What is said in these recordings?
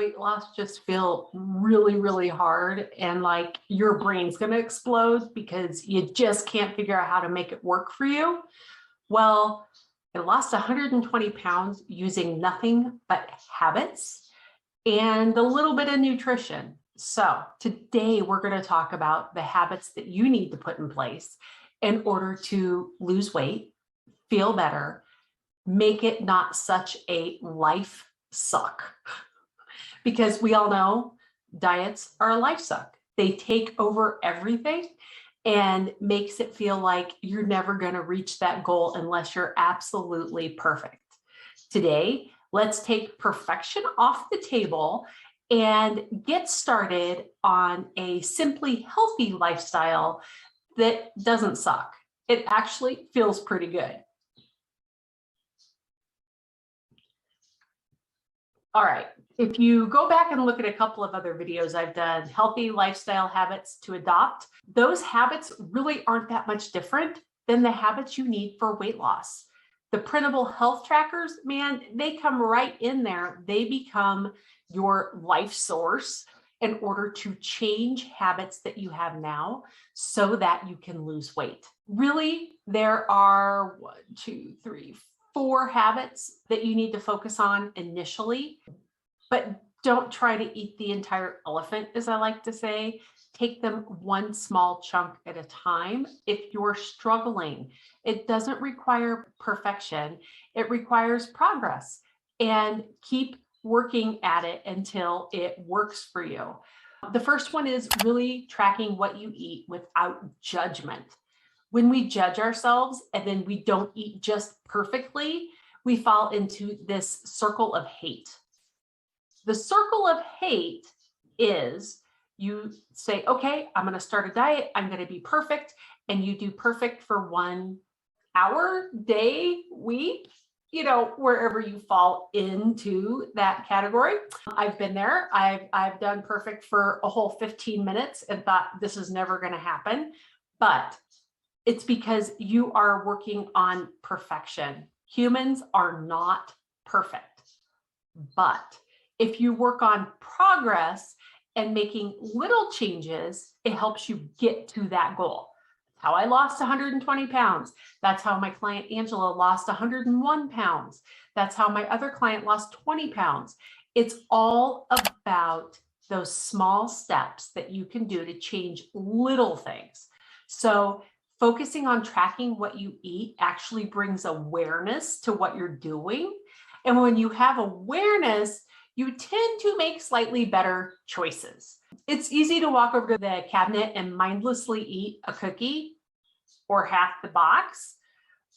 weight loss just feel really, really hard and like your brain's going to explode because you just can't figure out how to make it work for you? Well, I lost 120 pounds using nothing but habits and a little bit of nutrition. So today we're going to talk about the habits that you need to put in place in order to lose weight, feel better, make it not such a life suck. Because we all know diets are a life suck. They take over everything and makes it feel like you're never going to reach that goal unless you're absolutely perfect. Today, let's take perfection off the table and get started on a simply healthy lifestyle that doesn't suck. It actually feels pretty good. All right, if you go back and look at a couple of other videos I've done, healthy lifestyle habits to adopt, those habits really aren't that much different than the habits you need for weight loss. The printable health trackers, man, they come right in there. They become your life source in order to change habits that you have now so that you can lose weight. Really, there are 4 habits that you need to focus on initially, but don't try to eat the entire elephant, as I like to say. Take them one small chunk at a time. If you're struggling, it doesn't require perfection. It requires progress, and keep working at it until it works for you. The first one is really tracking what you eat without judgment. When we judge ourselves and then we don't eat just perfectly, we fall into this circle of hate. The circle of hate is you say, okay, I'm going to start a diet. I'm going to be perfect. And you do perfect for 1 hour, day, week, wherever you fall into that category. I've been there. I've done perfect for a whole 15 minutes and thought this is never going to happen. But it's because you are working on perfection. Humans are not perfect. But if you work on progress and making little changes, it helps you get to that goal. That's how I lost 120 pounds. That's how my client Angela lost 101 pounds. That's how my other client lost 20 pounds. It's all about those small steps that you can do to change little things. So focusing on tracking what you eat actually brings awareness to what you're doing. And when you have awareness, you tend to make slightly better choices. It's easy to walk over to the cabinet and mindlessly eat a cookie or half the box.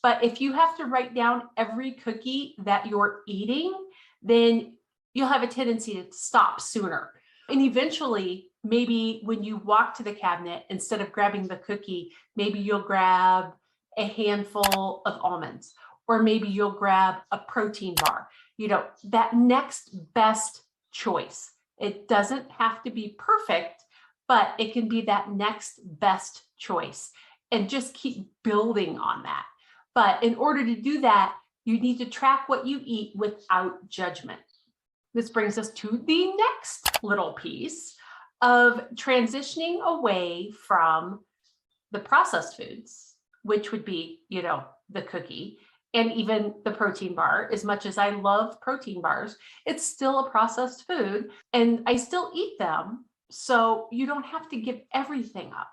But if you have to write down every cookie that you're eating, then you'll have a tendency to stop sooner. And eventually, maybe when you walk to the cabinet, instead of grabbing the cookie, maybe you'll grab a handful of almonds, or maybe you'll grab a protein bar. That next best choice. It doesn't have to be perfect, but it can be that next best choice, and just keep building on that. But in order to do that, you need to track what you eat without judgment. This brings us to the next little piece of transitioning away from the processed foods, which would be, the cookie and even the protein bar. As much as I love protein bars, it's still a processed food and I still eat them. So you don't have to give everything up.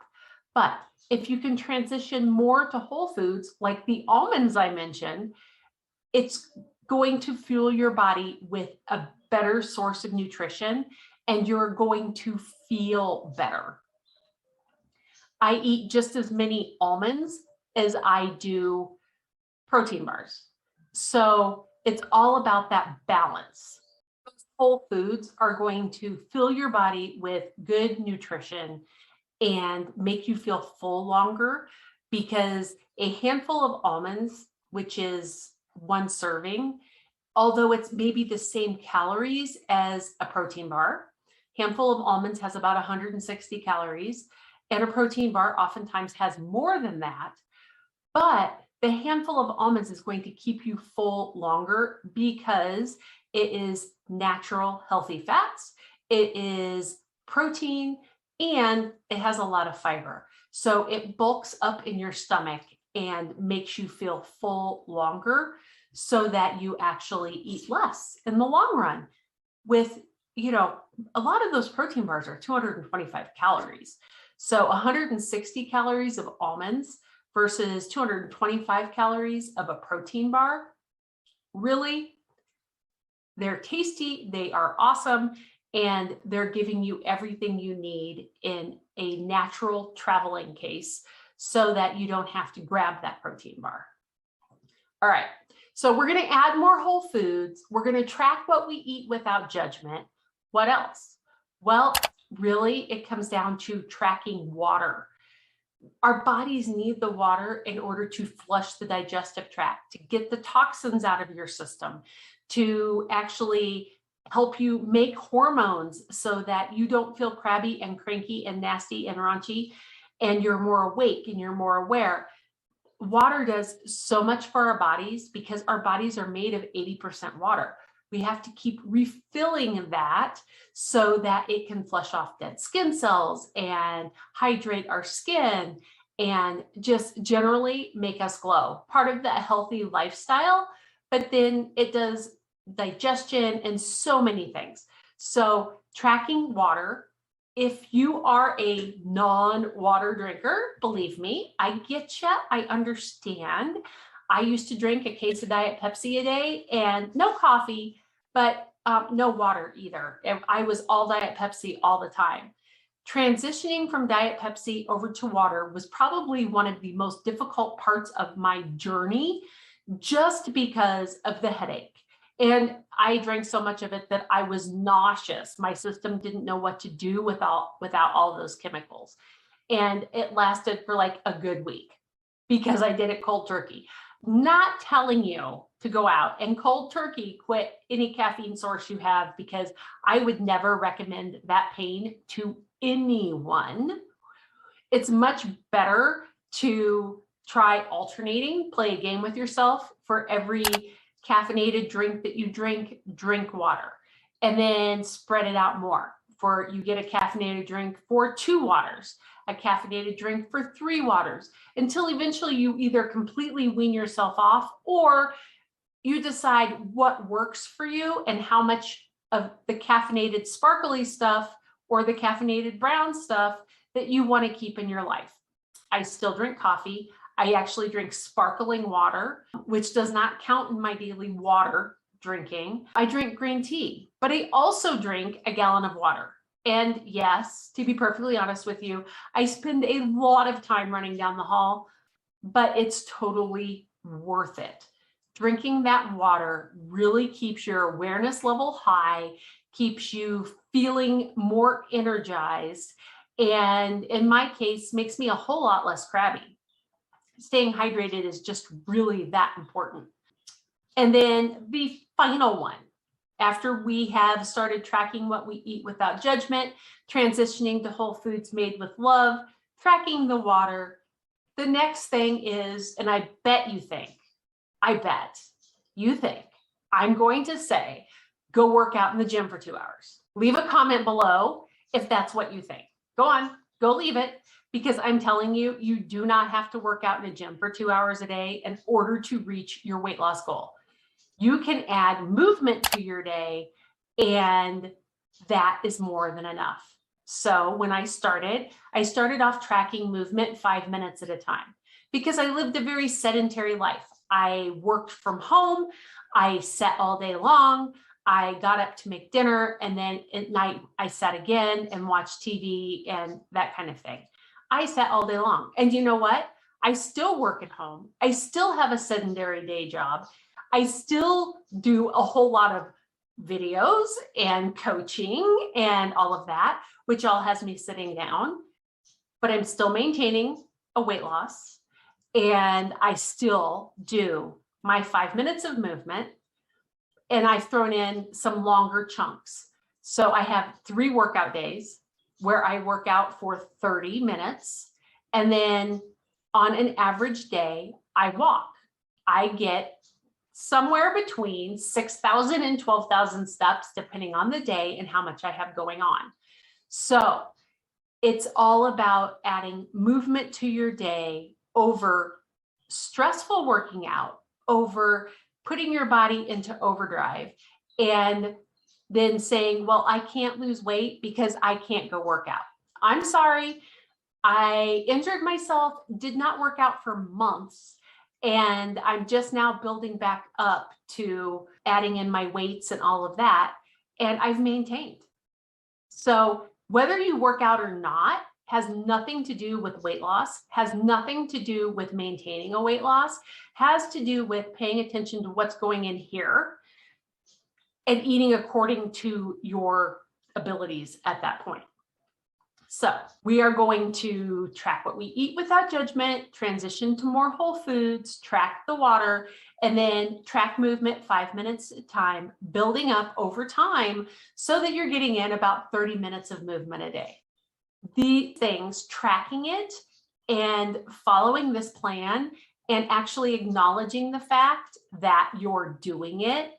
But if you can transition more to whole foods, like the almonds I mentioned, it's going to fuel your body with a better source of nutrition, and you're going to feel better. I eat just as many almonds as I do protein bars. So it's all about that balance. Those whole foods are going to fill your body with good nutrition and make you feel full longer, because a handful of almonds, which is 1 serving, although it's maybe the same calories as a protein bar, handful of almonds has about 160 calories, and a protein bar oftentimes has more than that. But the handful of almonds is going to keep you full longer because It is natural, healthy fats. It is protein, and it has a lot of fiber. So it bulks up in your stomach and makes you feel full longer so that you actually eat less in the long run. With, a lot of those protein bars are 225 calories. So 160 calories of almonds versus 225 calories of a protein bar. Really, they're tasty, they are awesome, and they're giving you everything you need in a natural traveling case so that you don't have to grab that protein bar. All right, so we're going to add more whole foods. We're going to track what we eat without judgment. What else? Well, really, it comes down to tracking water. Our bodies need the water in order to flush the digestive tract, to get the toxins out of your system, to actually help you make hormones so that you don't feel crabby and cranky and nasty and raunchy, and you're more awake and you're more aware. Water does so much for our bodies because our bodies are made of 80% water. We have to keep refilling that so that it can flush off dead skin cells and hydrate our skin and just generally make us glow. Part of the healthy lifestyle, but then it does digestion and so many things. So tracking water. If you are a non-water drinker, believe me, I get you. I understand. I used to drink a case of Diet Pepsi a day and no coffee, but no water either. And I was all Diet Pepsi all the time. Transitioning from Diet Pepsi over to water was probably one of the most difficult parts of my journey, just because of the headache. And I drank so much of it that I was nauseous. My system didn't know what to do without all those chemicals. And it lasted for like a good week because I did it cold turkey. Not telling you to go out and cold turkey quit any caffeine source you have, because I would never recommend that pain to anyone. It's much better to try alternating, play a game with yourself. For every caffeinated drink that you drink water, and then spread it out more. For you get a caffeinated drink for 2 waters, a caffeinated drink for 3 waters, until eventually you either completely wean yourself off or you decide what works for you and how much of the caffeinated sparkly stuff or the caffeinated brown stuff that you want to keep in your life. I still drink coffee. I actually drink sparkling water, which does not count in my daily water drinking. I drink green tea, but I also drink a gallon of water. And yes, to be perfectly honest with you, I spend a lot of time running down the hall, but it's totally worth it. Drinking that water really keeps your awareness level high, keeps you feeling more energized, and in my case, makes me a whole lot less crabby. Staying hydrated is just really that important. And then the final one, after we have started tracking what we eat without judgment, transitioning to whole foods made with love, tracking the water, the next thing is, and I bet you think, I'm going to say, go work out in the gym for 2 hours. Leave a comment below if that's what you think. Go on, go leave it. Because I'm telling you, you do not have to work out in a gym for 2 hours a day in order to reach your weight loss goal. You can add movement to your day, and that is more than enough. So when I started off tracking movement 5 minutes at a time because I lived a very sedentary life. I worked from home. I sat all day long. I got up to make dinner, and then at night I sat again and watched TV and that kind of thing. I sat all day long. And you know what? I still work at home. I still have a sedentary day job. I still do a whole lot of videos and coaching and all of that, which all has me sitting down, but I'm still maintaining a weight loss. And I still do my 5 minutes of movement, and I've thrown in some longer chunks. So I have 3 workout days where I work out for 30 minutes. And then on an average day, I walk. I get somewhere between 6,000 and 12,000 steps, depending on the day and how much I have going on. So it's all about adding movement to your day over stressful working out, over putting your body into overdrive, and then saying, well, I can't lose weight because I can't go work out. I'm sorry, I injured myself, did not work out for months, and I'm just now building back up to adding in my weights and all of that, and I've maintained. So whether you work out or not has nothing to do with weight loss, has nothing to do with maintaining a weight loss, has to do with paying attention to what's going in here and eating according to your abilities at that point. So we are going to track what we eat without judgment, transition to more whole foods, track the water, and then track movement 5 minutes at a time, building up over time so that you're getting in about 30 minutes of movement a day. These things, tracking it and following this plan and actually acknowledging the fact that you're doing it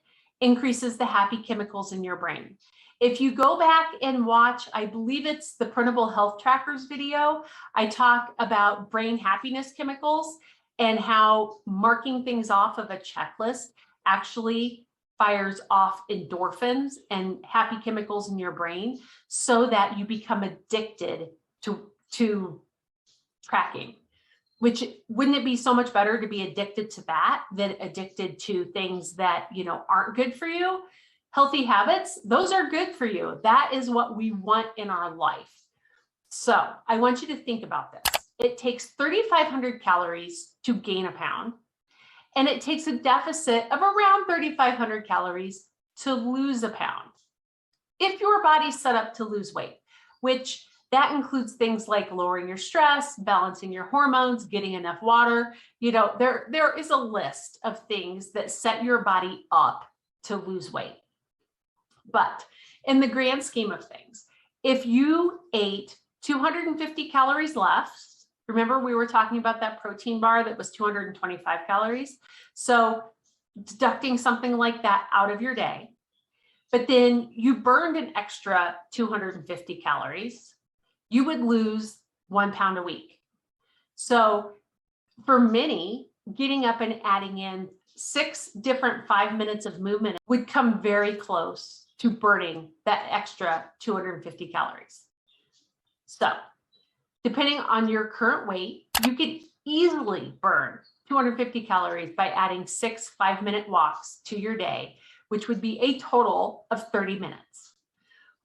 increases the happy chemicals in your brain. If you go back and watch, I believe it's the Printable Health Trackers video, I talk about brain happiness chemicals and how marking things off of a checklist actually fires off endorphins and happy chemicals in your brain so that you become addicted to tracking. Which, wouldn't it be so much better to be addicted to that than addicted to things that, you know, aren't good for you? Healthy habits, those are good for you. That is what we want in our life. So I want you to think about this. It takes 3,500 calories to gain a pound, and it takes a deficit of around 3,500 calories to lose a pound. If your body's set up to lose weight, which that includes things like lowering your stress, balancing your hormones, getting enough water. You know, there is a list of things that set your body up to lose weight. But in the grand scheme of things, if you ate 250 calories less, remember we were talking about that protein bar that was 225 calories. So deducting something like that out of your day, but then you burned an extra 250 calories, you would lose 1 pound a week. So for many, getting up and adding in 6 different 5 minutes of movement would come very close to burning that extra 250 calories. So depending on your current weight, you could easily burn 250 calories by adding 6 5-minute walks to your day, which would be a total of 30 minutes.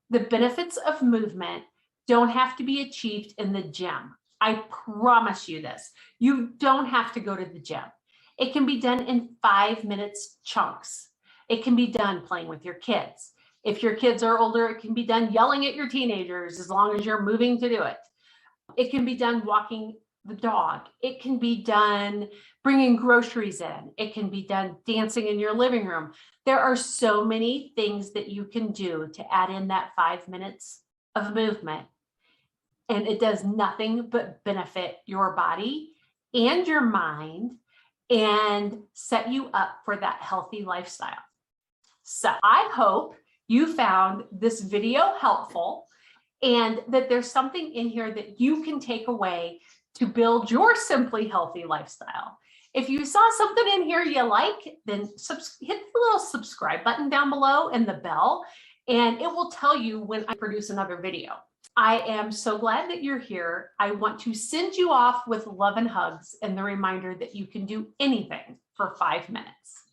The benefits of movement don't have to be achieved in the gym. I promise you this. You don't have to go to the gym. It can be done in 5 minutes chunks. It can be done playing with your kids. If your kids are older, it can be done yelling at your teenagers as long as you're moving to do it. It can be done walking the dog. It can be done bringing groceries in. It can be done dancing in your living room. There are so many things that you can do to add in that 5 minutes of movement. And it does nothing but benefit your body and your mind and set you up for that healthy lifestyle. So I hope you found this video helpful and that there's something in here that you can take away to build your simply healthy lifestyle. If you saw something in here you like, then hit the little subscribe button down below and the bell, and it will tell you when I produce another video. I am so glad that you're here. I want to send you off with love and hugs and the reminder that you can do anything for 5 minutes.